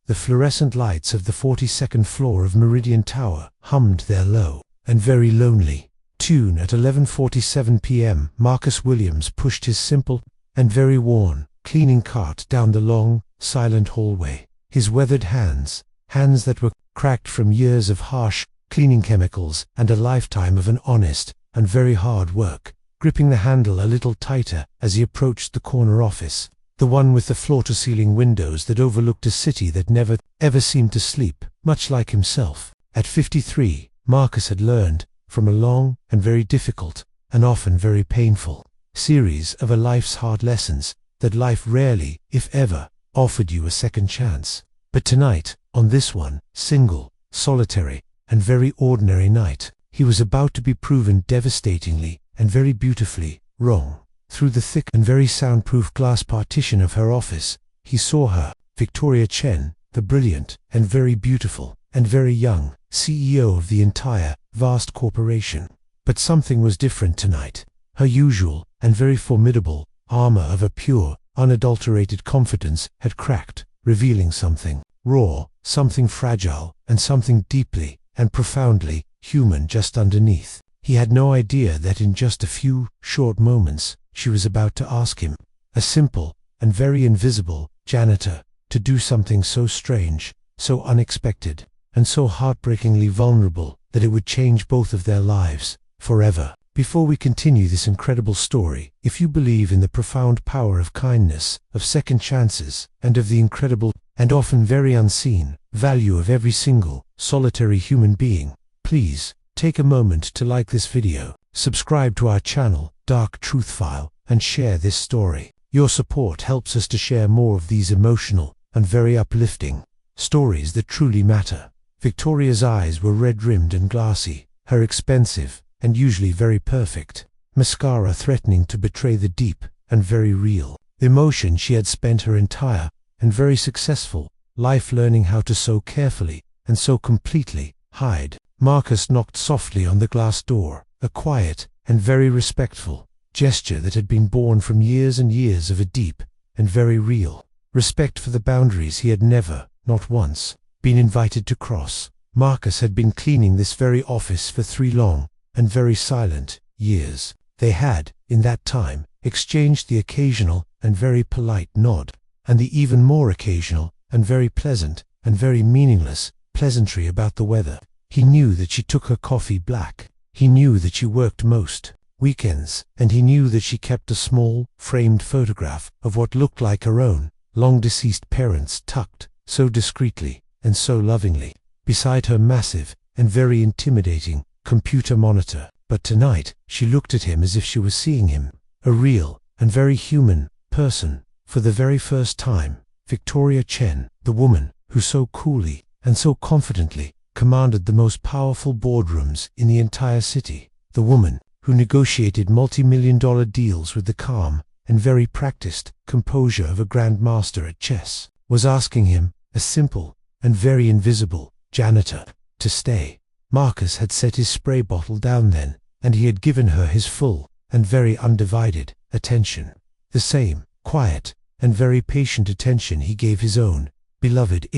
the fluorescent lights of the 42nd floor of Meridian Tower hummed their low and very lonely tune at 11:47 p.m. Marcus Williams pushed his simple and very worn cleaning cart down the long, silent hallway. His weathered hands that were cracked from years of harsh cleaning chemicals and a lifetime of an honest and very hard work, gripping the handle a little tighter as he approached the corner office, the one with the floor-to-ceiling windows that overlooked a city that never, ever seemed to sleep, much like himself. At 53, Marcus had learned from a long and very difficult, and often very painful, series of a life's hard lessons, that life rarely, if ever, offered you a second chance. But tonight, on this one, single, solitary, and very ordinary night, he was about to be proven devastatingly and very beautifully wrong. Through the thick and very soundproof glass partition of her office, he saw her, Victoria Chen, the brilliant and very beautiful and very young CEO of the entire, vast corporation. But something was different tonight. Her usual and very formidable armor of a pure, unadulterated confidence had cracked, revealing something raw, something fragile, and something deeply and profoundly human just underneath. He had no idea that in just a few short moments she was about to ask him, a simple and very invisible janitor, to do something so strange, so unexpected, and so heartbreakingly vulnerable that it would change both of their lives forever. Before we continue this incredible story, if you believe in the profound power of kindness, of second chances, and of the incredible and often very unseen value of every single, solitary human being, please take a moment to like this video, subscribe to our channel, Dark Truth File, and share this story. Your support helps us to share more of these emotional and very uplifting stories that truly matter. Victoria's eyes were red-rimmed and glassy, her expensive and usually very perfect mascara threatening to betray the deep and very real emotion she had spent her entire and very successful life learning how to so carefully and so completely hide. Marcus knocked softly on the glass door, a quiet and very respectful gesture that had been born from years and years of a deep and very real respect for the boundaries he had never, not once, been invited to cross. Marcus had been cleaning this very office for 3 long and very silent years. They had, in that time, exchanged the occasional and very polite nod, and the even more occasional and very pleasant and very meaningless pleasantry about the weather. He knew that she took her coffee black. He knew that she worked most weekends, and he knew that she kept a small, framed photograph of what looked like her own long-deceased parents tucked so discreetly and so lovingly beside her massive and very intimidating computer monitor. But tonight, she looked at him as if she was seeing him, a real and very human person, for the very first time. Victoria Chen, the woman who so coolly and so confidently commanded the most powerful boardrooms in the entire city, the woman who negotiated multi-million-dollar deals with the calm and very practiced composure of a grandmaster at chess, was asking him, a simple and very invisible janitor, to stay. Marcus had set his spray bottle down then, and he had given her his full and very undivided attention, the same quiet and very patient attention he gave his own beloved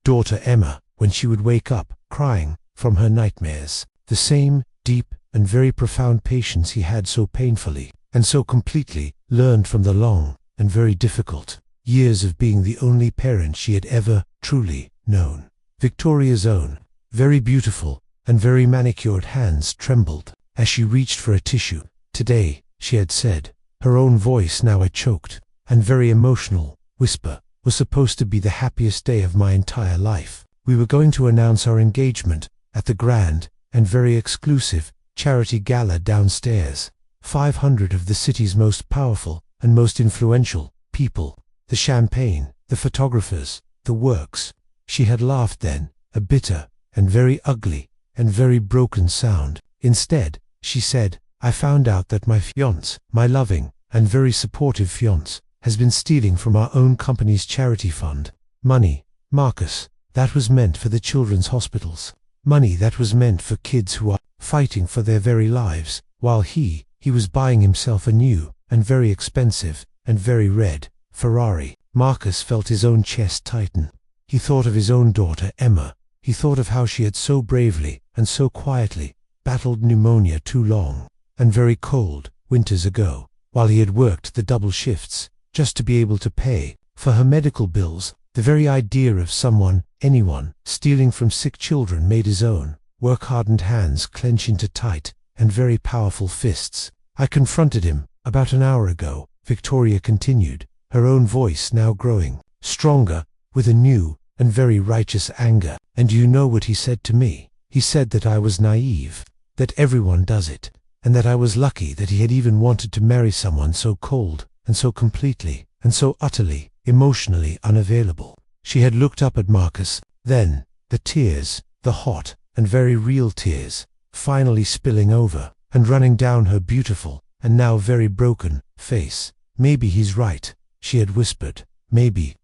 daughter Emma when she would wake up crying from her nightmares, the same deep and very profound patience he had so painfully and so completely learned from the long and very difficult years of being the only parent she had ever truly known. Victoria's own very beautiful and very manicured hands trembled as she reached for a tissue. Today, she had said, her own voice now a choked and very emotional whisper, was supposed to be the happiest day of my entire life. We were going to announce our engagement at the grand and very exclusive charity gala downstairs. 500 of the city's most powerful and most influential people, the champagne, the photographers, the works. She had laughed then, a bitter and very ugly and very broken sound. Instead, she said, I found out that my fiancé, my loving and very supportive fiancé, has been stealing from our own company's charity fund. Money, Marcus, that was meant for the children's hospitals. Money that was meant for kids who are fighting for their very lives, while he was buying himself a new and very expensive and very red Ferrari. Marcus felt his own chest tighten. He thought of his own daughter, Emma. He thought of how she had so bravely and so quietly battled pneumonia too long and very cold winters ago, while he had worked the double shifts just to be able to pay for her medical bills. The very idea of someone, anyone, stealing from sick children made his own work-hardened hands clench into tight and very powerful fists. I confronted him about an hour ago, Victoria continued, her own voice now growing stronger with a new and very righteous anger. And you know what he said to me? He said that I was naive, that everyone does it, and that I was lucky that he had even wanted to marry someone so cold and so completely and so utterly emotionally unavailable. She had looked up at Marcus, then, the tears, the hot and very real tears, finally spilling over and running down her beautiful and now very broken face. Maybe he's right, she had whispered. Maybe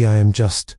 I am just ...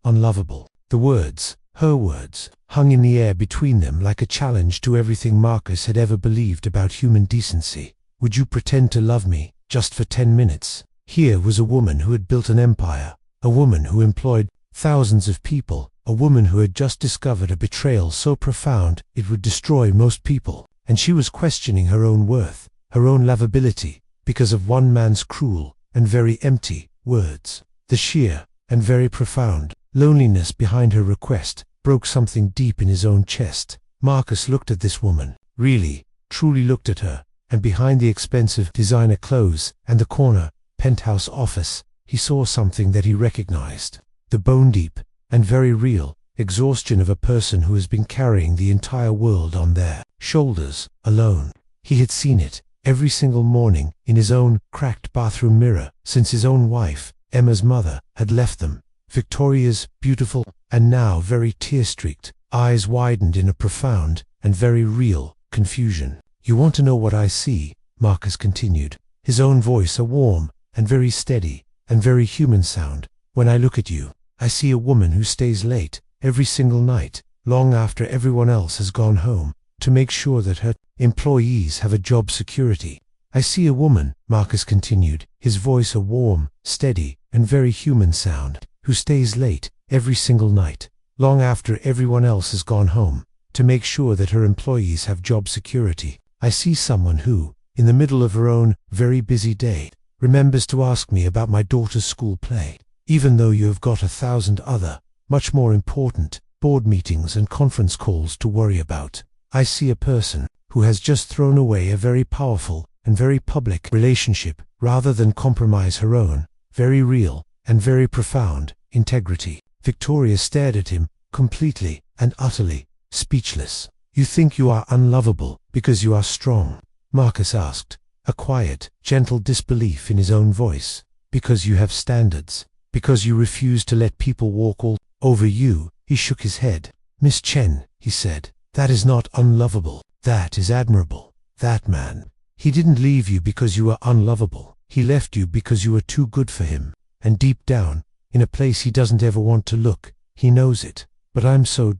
unlovable. The words, her words, hung in the air between them like a challenge to everything Marcus had ever believed about human decency. Would you pretend to love me, just for 10 minutes? Here was a woman who had built an empire, a woman who employed thousands of people, a woman who had just discovered a betrayal so profound it would destroy most people, and she was questioning her own worth, her own lovability, because of one man's cruel and very empty words. The sheer and very profound loneliness behind her request broke something deep in his own chest. Marcus looked at this woman, really, truly looked at her, and behind the expensive designer clothes and the corner penthouse office, he saw something that he recognized. The bone-deep and very real exhaustion of a person who has been carrying the entire world on their shoulders alone. He had seen it every single morning in his own cracked bathroom mirror since his own wife, Emma's mother, had left them. Victoria's beautiful and now very tear-streaked eyes widened in a profound and very real confusion. You want to know what I see? Marcus continued, his own voice a warm and very steady and very human sound. When I look at you, I see a woman who stays late every single night, long after everyone else has gone home, to make sure that her employees have a job security. I see a woman, Marcus continued, his voice a warm, steady, and very human sound, who stays late every single night, long after everyone else has gone home, to make sure that her employees have job security. I see someone who, in the middle of her own very busy day, remembers to ask me about my daughter's school play, even though you have got 1,000 other, much more important, board meetings and conference calls to worry about. I see a person who has just thrown away a very powerful and very public relationship rather than compromise her own, very real and very profound integrity. Victoria stared at him, completely and utterly speechless. You think you are unlovable because you are strong? Marcus asked, a quiet, gentle disbelief in his own voice. Because you have standards, because you refuse to let people walk all over you. He shook his head. Miss Chen, he said, that is not unlovable, that is admirable. That man, he didn't leave you because you were unlovable. He left you because you were too good for him, and deep down, in a place he doesn't ever want to look, he knows it. But I'm so ...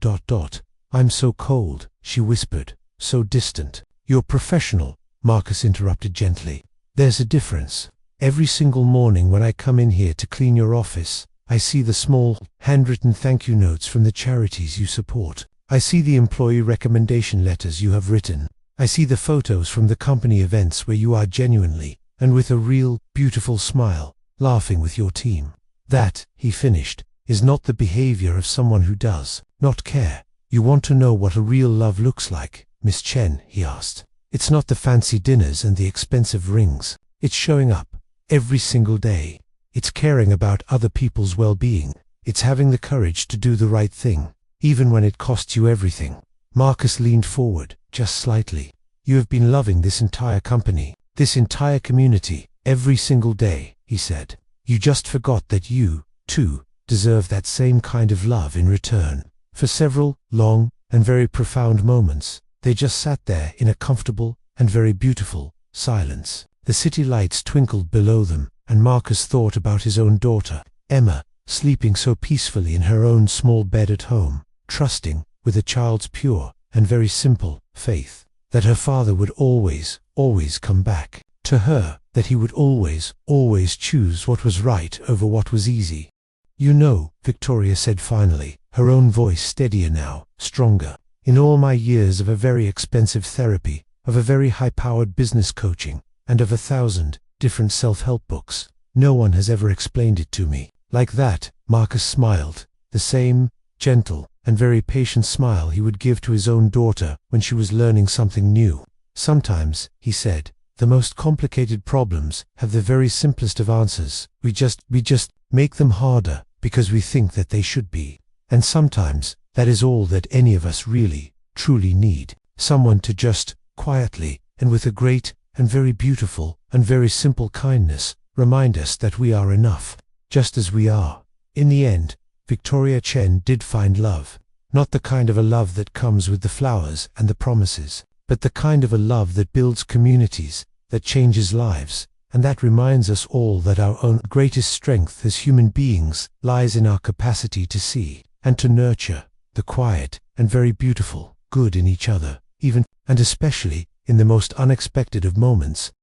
I'm so cold, she whispered, so distant. You're professional, Marcus interrupted gently. There's a difference. Every single morning when I come in here to clean your office, I see the small, handwritten thank you notes from the charities you support. I see the employee recommendation letters you have written. I see the photos from the company events where you are genuinely, and with a real, beautiful smile, laughing with your team. That, he finished, is not the behavior of someone who does not care. You want to know what a real love looks like, Miss Chen? He asked. It's not the fancy dinners and the expensive rings. It's showing up every single day. It's caring about other people's well-being. It's having the courage to do the right thing, even when it costs you everything. Marcus leaned forward, just slightly. You have been loving this entire company, this entire community, every single day, he said. You just forgot that you, too, deserve that same kind of love in return. For several long and very profound moments, they just sat there in a comfortable and very beautiful silence. The city lights twinkled below them, and Marcus thought about his own daughter, Emma, sleeping so peacefully in her own small bed at home, trusting, with a child's pure and very simple faith, that her father would always come back to her, that he would always choose what was right over what was easy. You know, Victoria said finally, her own voice steadier now, stronger. In all my years of a very expensive therapy, of a very high-powered business coaching, and of 1,000 different self-help books, no one has ever explained it to me. Like that. Marcus smiled, the same gentle and very patient smile he would give to his own daughter when she was learning something new. Sometimes, he said, the most complicated problems have the very simplest of answers. We just make them harder because we think that they should be. And sometimes, that is all that any of us really, truly need. Someone to just, quietly, and with a great, and very beautiful, and very simple kindness, remind us that we are enough, just as we are. In the end, Victoria Chen did find love. Not the kind of a love that comes with the flowers and the promises, but the kind of a love that builds communities, that changes lives, and that reminds us all that our own greatest strength as human beings lies in our capacity to see and to nurture the quiet and very beautiful good in each other, even and especially in the most unexpected of moments,